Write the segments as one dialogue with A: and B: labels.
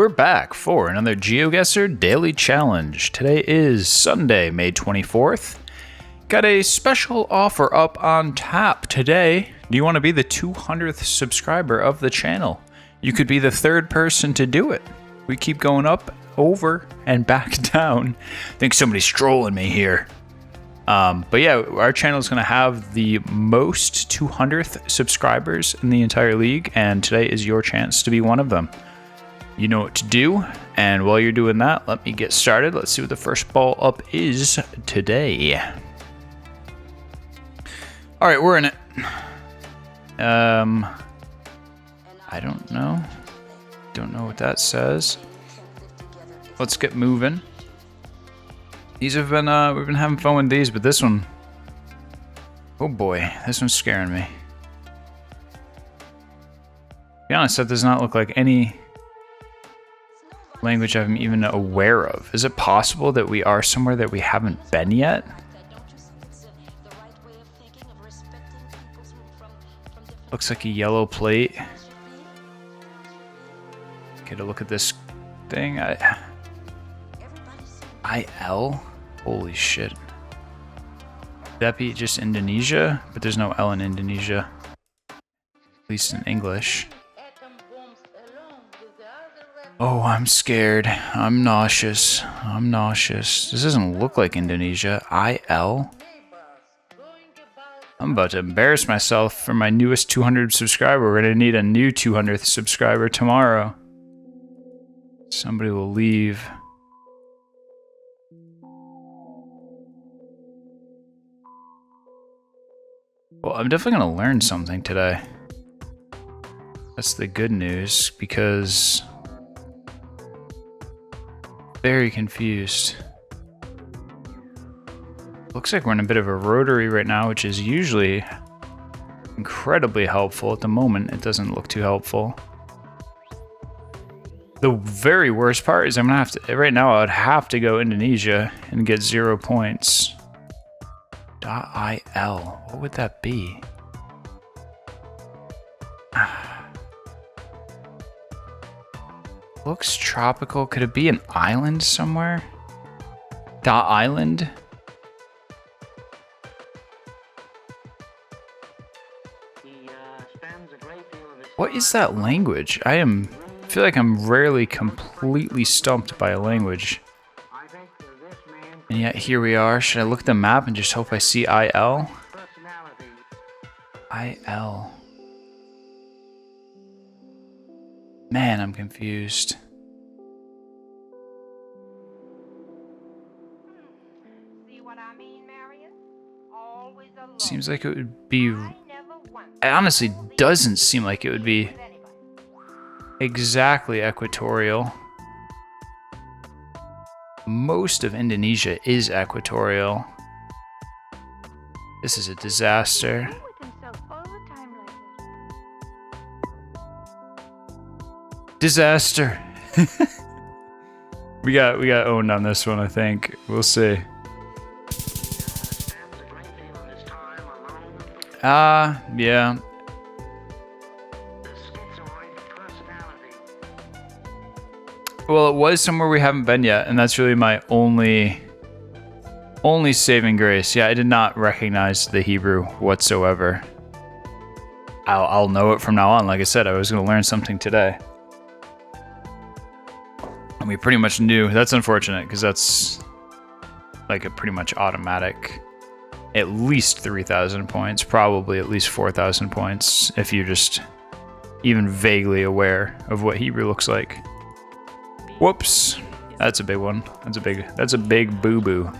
A: We're back for another Geoguessr Daily Challenge. Today is Sunday, May 24th. Got a special offer up on tap today. Do you want to be the 200th subscriber of the channel? You could be the third person to do it. We keep going up, over, and back down. I think somebody's trolling me here. But yeah, our channel is going to have the most 200th subscribers in the entire league, and today is your chance to be one of them. You know what to do, and while you're doing that, let me get started. Let's see what the first ball up is today. All right, we're in it. I don't know. Don't know what that says. Let's get moving. These have been, we've been having fun with these, but this one, oh boy, this one's scaring me. To be honest, that does not look like any language I'm even aware of. Is it possible that we are somewhere that we haven't been yet? Looks like a yellow plate. Okay, to look at this thing. IL? Holy shit. Could that be just Indonesia? But there's no L in Indonesia. At least in English. Oh, I'm scared. I'm nauseous. I'm nauseous. This doesn't look like Indonesia. IL? I'm about to embarrass myself for my newest 200 subscriber. We're going to need a new 200th subscriber tomorrow. Somebody will leave. Well, I'm definitely going to learn something today. That's the good news, because very confused. Looks like we're in a bit of a rotary right now, which is usually incredibly helpful. At the moment, it doesn't look too helpful. The very worst part is I'm gonna have to, right now I would have to go Indonesia and get 0 points. .il, what would that be? Looks tropical. Could it be an island somewhere? Island? What is that language? I feel like I'm rarely completely stumped by a language. And yet here we are. Should I look at the map and just hope I see IL? IL. Man, I'm confused. Seems like it would be... It honestly doesn't seem like it would be exactly equatorial. Most of Indonesia is equatorial. This is a disaster. Disaster. we got owned on this one, I think. We'll see. Yeah. Well, it was somewhere we haven't been yet, and that's really my only saving grace. Yeah, I did not recognize the Hebrew whatsoever. I'll know it from now on. Like I said, I was going to learn something today. And we pretty much knew. That's unfortunate, because that's like a pretty much automatic at least 3,000 points, probably at least 4,000 points, if you're just even vaguely aware of what Hebrew looks like. Whoops. That's a big one. That's a big boo-boo.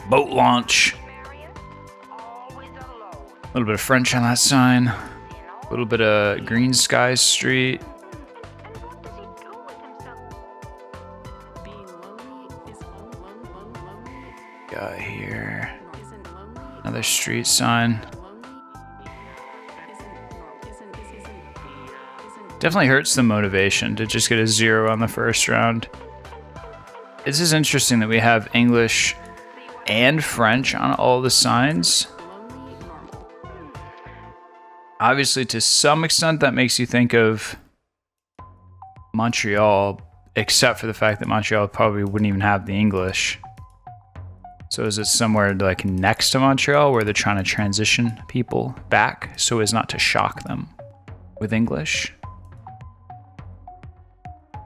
A: Boat launch. A little bit of French on that sign. A little bit of Green Sky Street. Got here. Another street sign. Definitely hurts the motivation to just get a 0 on the first round. This is interesting that we have English and French on all the signs. Obviously, to some extent, that makes you think of Montreal, except for the fact that Montreal probably wouldn't even have the English. So is it somewhere like next to Montreal where they're trying to transition people back so as not to shock them with English? I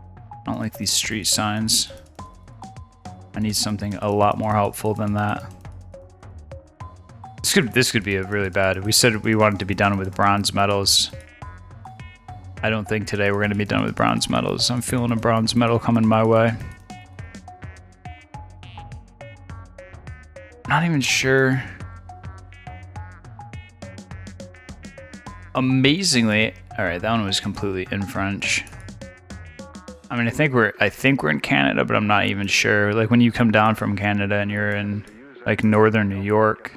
A: don't like these street signs. I need something a lot more helpful than that. This could be a really bad. We said we wanted to be done with bronze medals. I don't think today we're going to be done with bronze medals. I'm feeling a bronze medal coming my way. Not even sure. Amazingly, all right, that one was completely in French. I mean, I think we're in Canada, but I'm not even sure. Like when you come down from Canada and you're in like northern New York.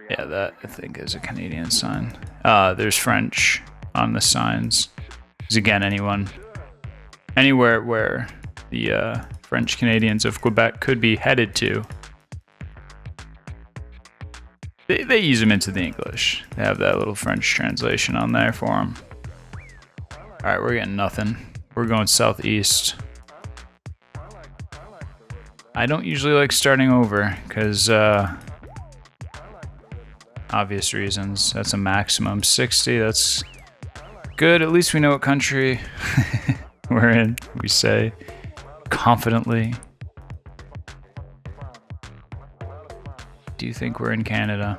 A: Yeah, that I think is a Canadian sign. There's French on the signs. Because again, anywhere where the French Canadians of Quebec could be headed to, they use them into the English. They have that little French translation on there for them. All right, we're getting nothing. We're going southeast. I don't usually like starting over because obvious reasons. That's a maximum 60. That's good. At least we know what country we're in. We say confidently. Do you think we're in Canada?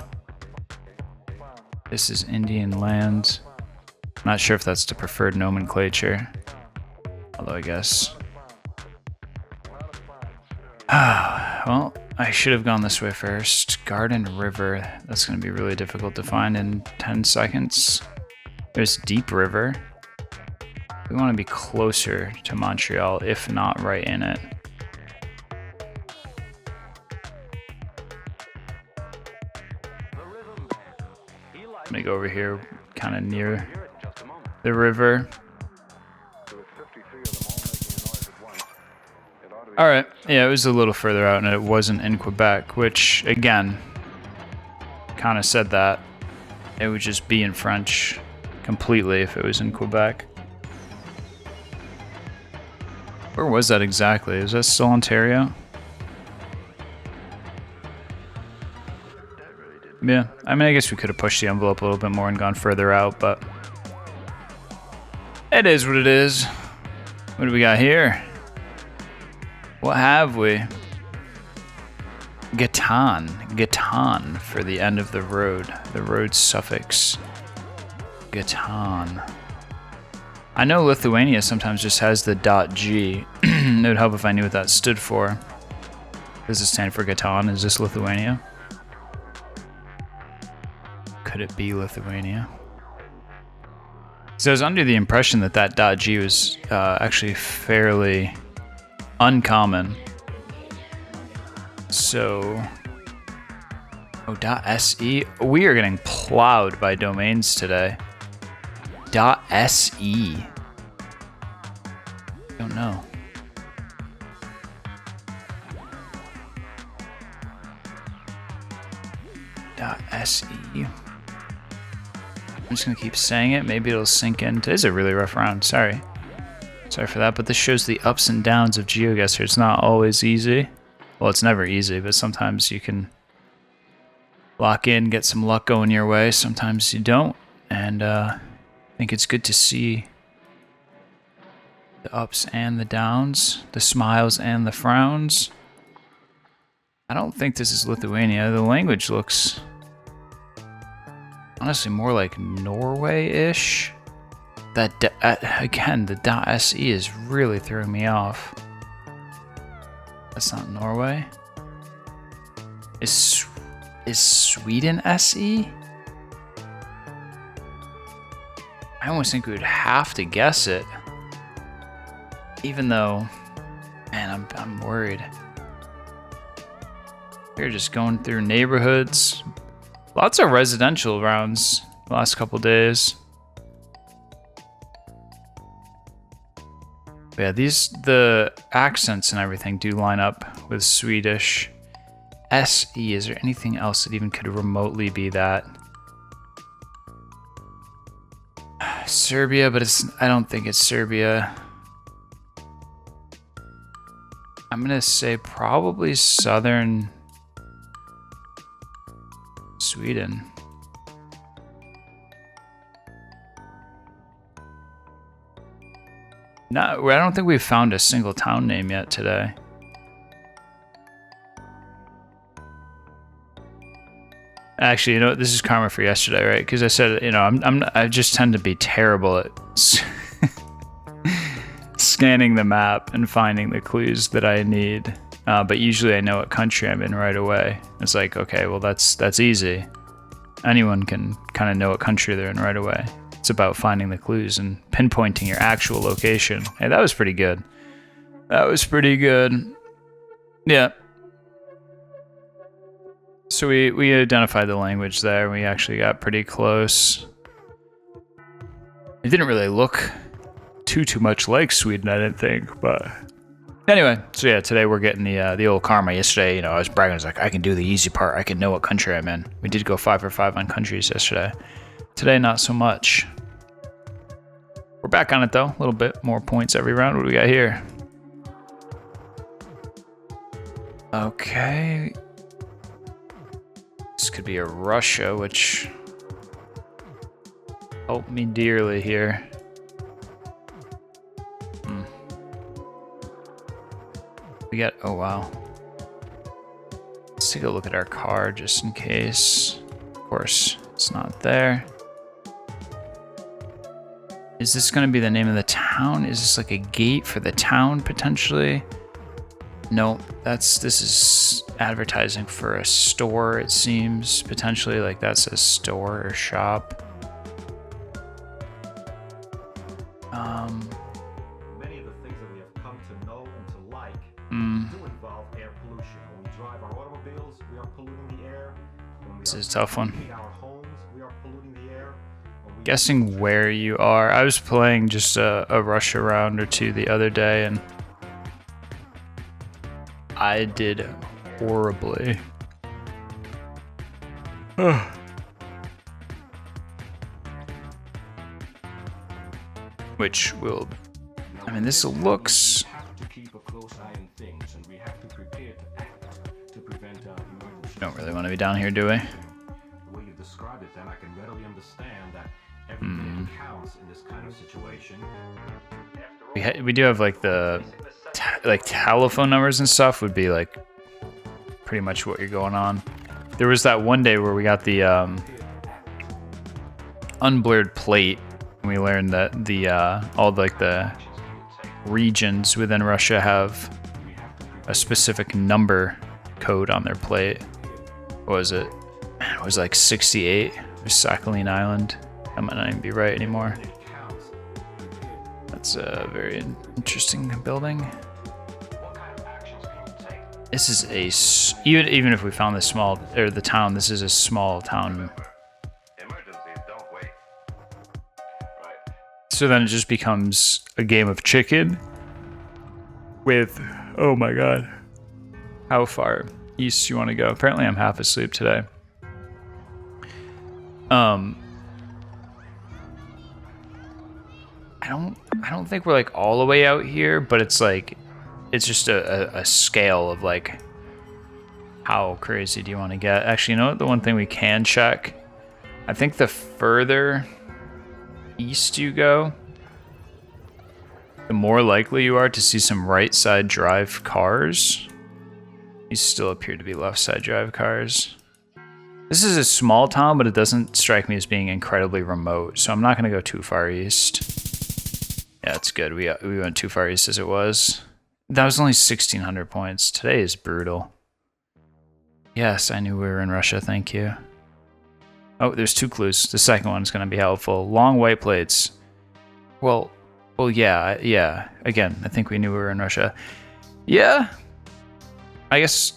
A: This is Indian land. Not sure if that's the preferred nomenclature. Although I guess. Well, I should have gone this way first. Garden River. That's going to be really difficult to find in 10 seconds. There's Deep River. We want to be closer to Montreal, if not right in it. Let me go over here, kind of near the river. All right, yeah, it was a little further out and it wasn't in Quebec, which again, kind of said that it would just be in French completely if it was in Quebec. Where was that exactly? Is that still Ontario? Yeah, I mean, I guess we could have pushed the envelope a little bit more and gone further out, but it is what it is. What do we got here? What have we? Gatan for the end of the road suffix. Gatan. I know Lithuania sometimes just has the .g. It would help if I knew what that stood for. Does it stand for Gatan? Is this Lithuania? Could it be Lithuania? So I was under the impression that that .g was actually fairly uncommon. So, .se. We are getting plowed by domains today. .se. Don't know. .se. I'm just gonna keep saying it. Maybe it'll sink in. Today's a really rough round. Sorry for that. But this shows the ups and downs of Geoguessr. It's not always easy. Well, it's never easy, but sometimes you can lock in, get some luck going your way. Sometimes you don't. And I think it's good to see the ups and the downs, the smiles and the frowns. I don't think this is Lithuania. The language looks honestly more like Norway-ish. That again, the .se is really throwing me off. That's not Norway. Is Sweden SE? I almost think we would have to guess it. Even though, man, I'm worried. We're just going through neighborhoods. Lots of residential rounds the last couple days. But yeah, the accents and everything do line up with Swedish. SE, is there anything else that even could remotely be that? Serbia, but I don't think it's Serbia. I'm gonna say probably southern Sweden. No, I don't think we've found a single town name yet today. Actually, you know what? This is karma for yesterday, right? Because I said, you know, I just tend to be terrible at scanning the map and finding the clues that I need. But usually I know what country I'm in right away. It's like, okay, well that's easy. Anyone can kind of know what country they're in right away. It's about finding the clues and pinpointing your actual location. Hey, that was pretty good. That was pretty good. Yeah. So we identified the language there. We actually got pretty close. It didn't really look too much like Sweden, I didn't think, but anyway. So yeah, today we're getting the old karma. Yesterday, you know, I was bragging. I was like, I can do the easy part. I can know what country I'm in. We did go 5 for 5 on countries yesterday. Today, not so much. We're back on it though. A little bit more points every round. What do we got here? Okay. This could be a Russia, which helped me dearly here. We got, oh wow. Let's take a look at our card just in case. Of course, it's not there. Is this gonna be the name of the town? Is this like a gate for the town potentially? No, this is advertising for a store, it seems, potentially. Like that says store or shop.
B: Many of the things that we have come to know and to like do involve air pollution. When we drive our automobiles, we are polluting the air.
A: This is a tough one.
B: Our homes, we are polluting the air.
A: Guessing where you are. I was playing just a Russia round or two the other day, and I did horribly. Which will, I mean, this looks.
B: To keep a close eye on things, and we have to prepare to act to prevent emergencies.
A: Don't really want to be down here, do we?
B: The way you described it, then I can readily understand that everything counts in this kind of situation.
A: We do have like the telephone numbers and stuff would be like pretty much what you're going on. There was that one day where we got the unblurred plate, and we learned that the all like the regions within Russia have a specific number code on their plate. What was it? Man, it was like 68. It was Sakhalin Island. That might not even be right anymore. That's a very interesting building. This is a even if we found the small or the town, this is a small town. So then it just becomes a game of chicken with, oh my god, how far east you want to go. Apparently I'm half asleep today. I don't think we're like all the way out here, but it's like, it's just a scale of like, how crazy do you want to get? Actually, you know what? The one thing we can check, I think the further east you go, the more likely you are to see some right side drive cars. These still appear to be left side drive cars. This is a small town, but it doesn't strike me as being incredibly remote, so I'm not going to go too far east. Yeah, it's good. We went too far east as it was. That was only 1,600 points. Today is brutal. Yes, I knew we were in Russia. Thank you. Oh, there's 2 clues. The second one is going to be helpful. Long white plates. Well, yeah. Again, I think we knew we were in Russia. Yeah. I guess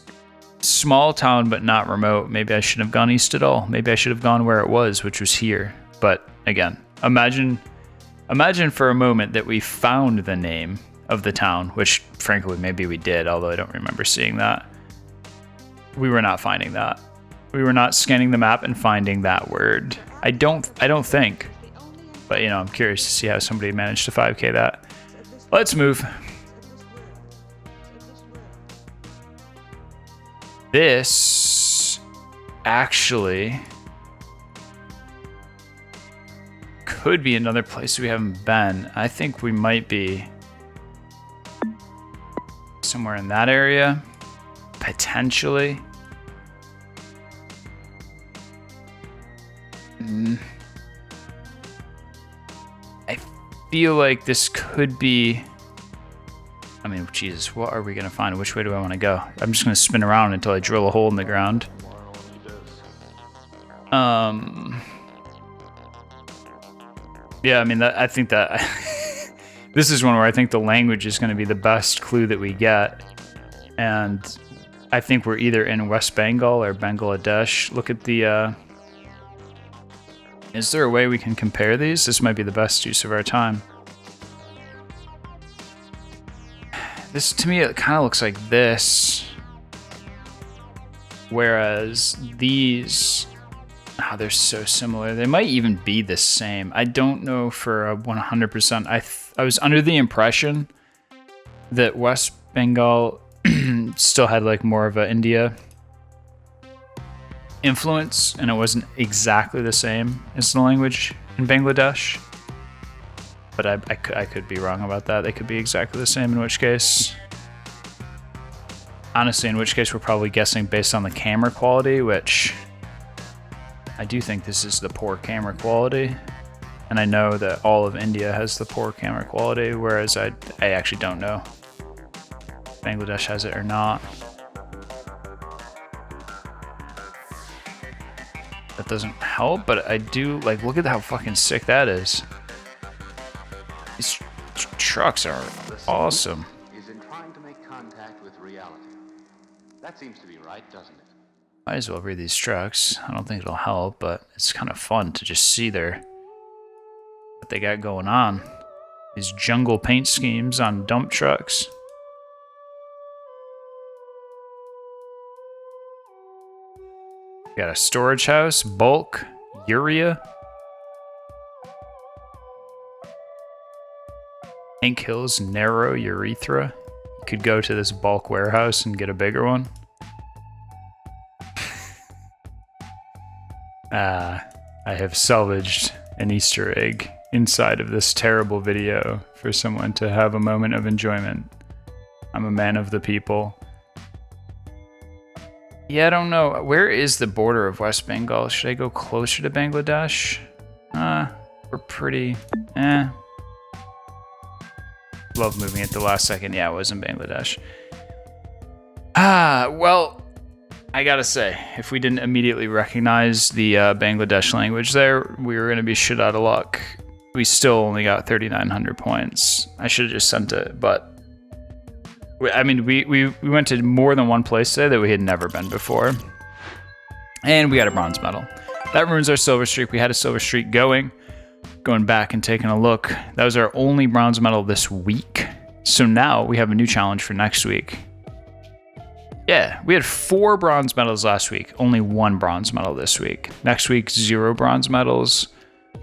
A: small town, but not remote. Maybe I shouldn't have gone east at all. Maybe I should have gone where it was, which was here. But again, imagine for a moment that we found the name of the town, which frankly maybe we did, although I don't remember seeing that. We were not finding that. We were not scanning the map and finding that word. I don't think. But, you know, I'm curious to see how somebody managed to 5K that. Let's move. This actually could be another place we haven't been. I think we might be somewhere in that area, potentially. I feel like this could be... I mean, Jesus, what are we going to find? Which way do I want to go? I'm just going to spin around until I drill a hole in the ground. Yeah, I mean, I think that... this is one where I think the language is going to be the best clue that we get. And I think we're either in West Bengal or Bangladesh. Look at the... Is there a way we can compare these? This might be the best use of our time. This, to me, it kind of looks like this. Whereas these, they're so similar. They might even be the same. I don't know for 100%. I was under the impression that West Bengal still had like more of an India influence, and it wasn't exactly the same as the language in Bangladesh. But I could be wrong about that. They could be exactly the same, in which case... Honestly, in which case we're probably guessing based on the camera quality, which... I do think this is the poor camera quality. And I know that all of India has the poor camera quality, whereas I actually don't know if Bangladesh has it or not. That doesn't help, but I do... Like, look at how fucking sick that is. These trucks are awesome.
C: Is in trying to make contact with reality. That seems to be right, doesn't it?
A: Might as well read these trucks. I don't think it'll help, but it's kind of fun to just see what they got going on. These jungle paint schemes on dump trucks. Got a storage house, bulk, urea. Pink Hills narrow urethra. You could go to this bulk warehouse and get a bigger one. I have salvaged an Easter egg inside of this terrible video for someone to have a moment of enjoyment. I'm a man of the people. Yeah, I don't know. Where is the border of West Bengal? Should I go closer to Bangladesh? We're pretty... Love moving at the last second. Yeah, it was in Bangladesh. Well, I gotta say, if we didn't immediately recognize the Bangladesh language there, we were gonna be shit out of luck. We still only got 3,900 points. I should have just sent it, but... I mean, we went to more than one place today that we had never been before. And we got a bronze medal. That ruins our silver streak. We had a silver streak going back and taking a look. That was our only bronze medal this week. So now we have a new challenge for next week. Yeah, we had 4 bronze medals last week. Only 1 bronze medal this week. Next week, 0 bronze medals.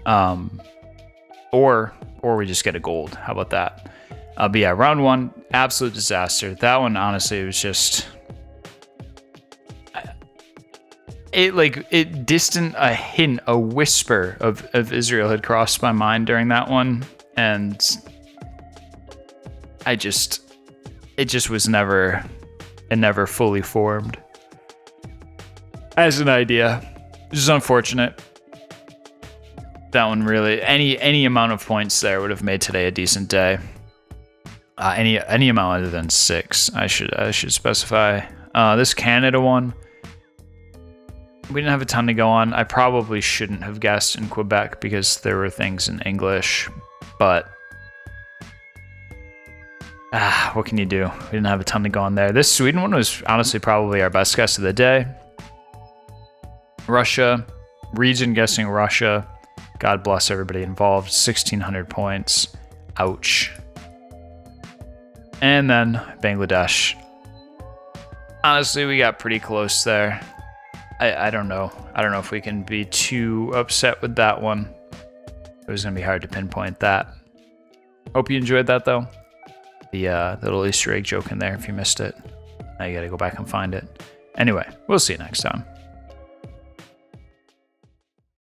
A: Or we just get a gold. How about that? But yeah, round 1, absolute disaster. That one, honestly, was just... It distant a hint, a whisper of Israel had crossed my mind during that one, and it just was never fully formed as an idea. Which is unfortunate. That one really, any amount of points there would have made today a decent day. Any amount other than 6, I should specify. This Canada one, we didn't have a ton to go on. I probably shouldn't have guessed in Quebec because there were things in English, but what can you do? We didn't have a ton to go on there. This Sweden one was honestly probably our best guess of the day. Russia, region guessing Russia. God bless everybody involved. 1,600 points. Ouch. And then Bangladesh. Honestly, we got pretty close there. I don't know. I don't know if we can be too upset with that one. It was going to be hard to pinpoint that. Hope you enjoyed that, though. The little Easter egg joke in there if you missed it. Now you got to go back and find it. Anyway, we'll see you next time.